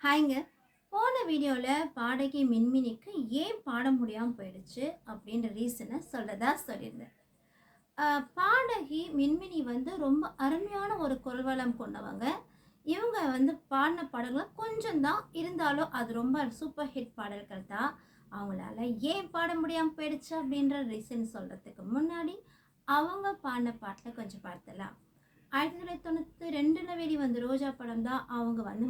ஹாய்ங்க. போன வீடியோவில் பாடகி மின்மினிக்கு ஏன் பாட முடியாமல் போயிடுச்சு அப்படின்ற ரீசனை சொல்கிறதா சொல்லியிருந்தேன். பாடகி மின்மினி வந்து ரொம்ப அருமையான ஒரு குரல் வளம் கொண்டவங்க. இவங்க வந்து பாடின பாடல்கள் கொஞ்சம் தான் இருந்தாலும் அது ரொம்ப சூப்பர் ஹிட் பாடல்கள் தான். அவங்களால ஏன் பாட முடியாமல் போயிடுச்சு அப்படின்ற ரீசன் சொல்கிறதுக்கு முன்னாடி அவங்க பாடின பாட்டில் கொஞ்சம் பார்த்தலாம். 1992 வெளிவந்த ரோஜா படம் தான் அவங்க வந்து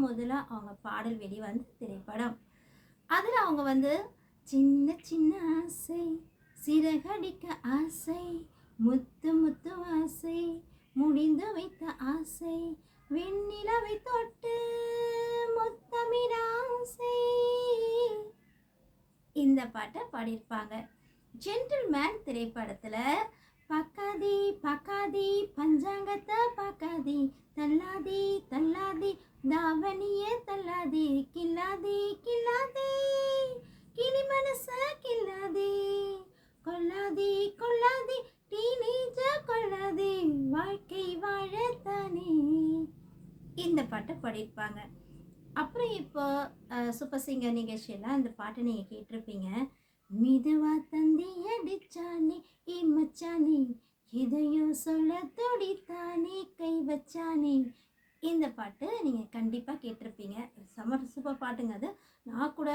முதல்ல அவங்க பாடல் வெளிவந்த திரைப்படம். அதில் அவங்க வந்து சின்ன சின்ன ஆசை, சிறகடிக்க ஆசை, முத்து முத்து ஆசை, முடிந்து வைத்த ஆசை, வெண்ணிலவை தொட்டு முத்தமிட ஆசை, இந்த பாட்டை பாடியிருப்பாங்க. ஜென்டில்மேன் திரைப்படத்தில் பக்காதி பக்காதி பஞ்சாங்கத்தை பக்காதி தள்ளாதி தள்ளாதி தாவணியே தள்ளாதி கில்லாதி கில்லாதி கிளி மனச கில்லாதி கொல்லாதி கொல்லாதி டீனேஜ கொல்லாதி வாழ்க்கை வாழத்தானே, இந்த பாட்டை பாடியிருப்பாங்க. அப்புறம் இப்போ சூப்பர் சிங்கர் நிகழ்ச்சியெல்லாம் இந்த பாட்டை நீங்கள் கேட்டிருப்பீங்க. மிதுவா தந்தி அடிச்சானே ஏ மச்சானே, எதையோ சொல்ல துடித்தானே கை வச்சானே, இந்த பாட்டு நீங்கள் கண்டிப்பாக கேட்டிருப்பீங்க. சூப்பர் பாட்டுங்க அது. நான் கூட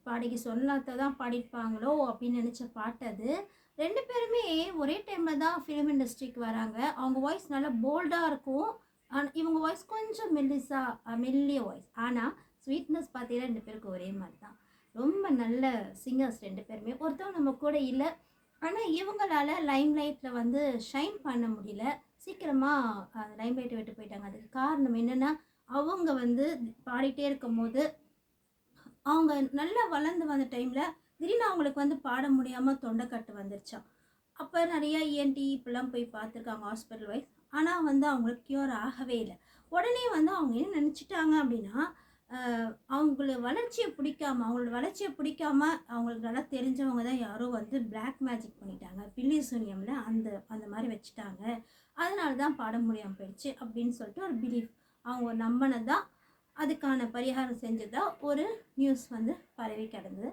பாடகி சொல்லாத தான் பாடியிருப்பாங்களோ அப்படின்னு நினச்ச பாட்டு அது. 2 பேருமே ஒரே டைமில் தான் ஃபிலிம் இண்டஸ்ட்ரிக்கு வராங்க. அவங்க வாய்ஸ் நல்லா போல்டாக இருக்கும். இவங்க வாய்ஸ் கொஞ்சம் மெல்லிய வாய்ஸ். ஆனால் ஸ்வீட்னஸ் பார்த்தீங்கன்னா 2 பேருக்கு ஒரே மாதிரி தான். ரொம்ப நல்ல சிங்கர்ஸ் 2 பேருமே. ஒருத்தவங்க நம்ம கூட இல்லை, ஆனால் இவங்களால லைம் லைட்டில் வந்து ஷைன் பண்ண முடியல. சீக்கிரமாக லைம் லைட்டை விட்டு போயிட்டாங்க. அதுக்கு காரணம் என்னென்னா, அவங்க வந்து பாடிட்டே இருக்கும் போது அவங்க நல்லா வளர்ந்து வந்த டைமில் திடீர்னு அவங்களுக்கு வந்து பாட முடியாமல் தொண்டைக்கட்டு வந்துருச்சான். அப்போ நிறையா இஎன்டி இப்படிலாம் போய் பார்த்துருக்காங்க ஹாஸ்பிட்டல் வைஸ். ஆனால் வந்து அவங்களுக்கு க்யூர் ஆகவே இல்லை. உடனே வந்து அவங்க என்ன நினச்சிட்டாங்க அப்படின்னா, அவங்களோட வளர்ச்சியை பிடிக்காம அவங்களுக்கு நல்லா தெரிஞ்சவங்க தான் யாரோ வந்து பிளாக் மேஜிக் பண்ணிட்டாங்க, பில்லி சூனியமில் அந்த மாதிரி வச்சுட்டாங்க, அதனால தான் பாட முடியாமல் போயிடுச்சு அப்படின்னு சொல்லிட்டு ஒரு பிலீஃப். அவங்க நம்பினது தான், அதுக்கான பரிகாரம் செஞ்சதாக ஒரு நியூஸ் வந்து பரவி கிடந்தது.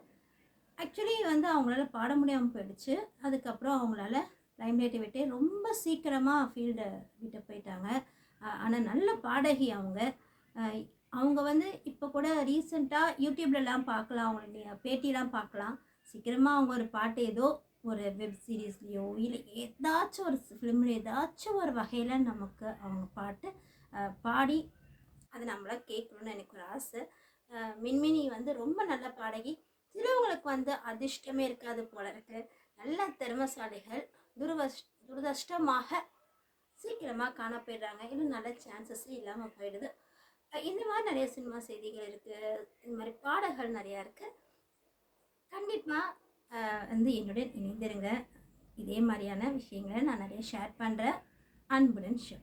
ஆக்சுவலி வந்து அவங்களால பாட முடியாமல் போயிடுச்சு. அதுக்கப்புறம் அவங்களால லைம்லைட்டை விட்டு ரொம்ப சீக்கிரமாக ஃபீல்டை விட்டு போயிட்டாங்க. ஆனால் நல்ல பாடகி அவங்க வந்து இப்போ கூட ரீசெண்டாக யூடியூப்லலாம் பார்க்கலாம், அவங்களுடைய பேட்டிலாம் பார்க்கலாம். சீக்கிரமாக அவங்க ஒரு பாட்டு ஏதோ ஒரு வெப் சீரீஸ்லேயோ இல்லை ஏதாச்சும் ஒரு ஃபிலிம்லையோ ஏதாச்சும் ஒரு வகையில் நமக்கு அவங்க பாட்டு பாடி அதை நம்மளாம் கேட்கணுன்னு எனக்கு ஒரு ஆசை. மின்மினி வந்து ரொம்ப நல்ல பாடகி. சிலவங்களுக்கு வந்து அதிர்ஷ்டமே இருக்காது போல இருக்குது. நல்ல திறமைசாலிகள் துரதிர்ஷ்டமாக சீக்கிரமாக காண போயிடுறாங்க. இன்னும் நல்ல சான்சஸே இல்லாமல் போயிடுது. இந்த மாதிரி நிறைய சினிமா செய்திகள் இருக்குது, இந்த மாதிரி பாடல்கள் நிறையா இருக்குது. கண்டிப்பாக வந்து என்னுடன் இணைந்திருங்க. இதே மாதிரியான விஷயங்களை நான் நிறைய ஷேர் பண்ணுறேன். அன்புடன் ஷோ.